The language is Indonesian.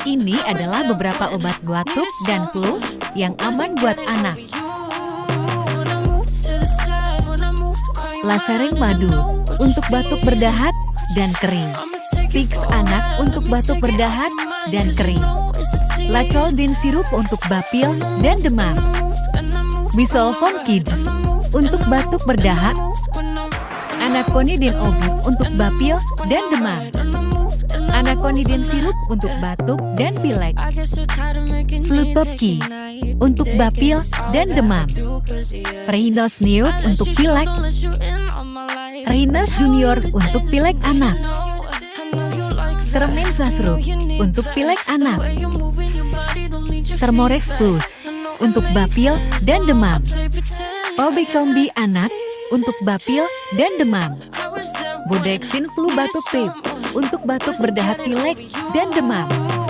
Ini adalah beberapa obat batuk dan flu yang aman buat anak. Lasering madu untuk batuk berdahak dan kering. Vicks anak untuk batuk berdahak dan kering. Lacoldin sirup untuk bapil dan demam. Bisolfon Kids untuk batuk berdahak. Anaconidin obat untuk bapil dan demam. Anaconidin sirup untuk batuk dan pilek. Flupepki untuk bapil dan demam. Rhinos Neo untuk pilek. Rhinos Junior untuk pilek anak. Tremenza Syrup untuk pilek anak. Thermorex Plus untuk bapil dan demam. Obicombi anak untuk bapil dan demam. Bodexin Flu Batuk Pip untuk batuk berdahak pilek dan demam.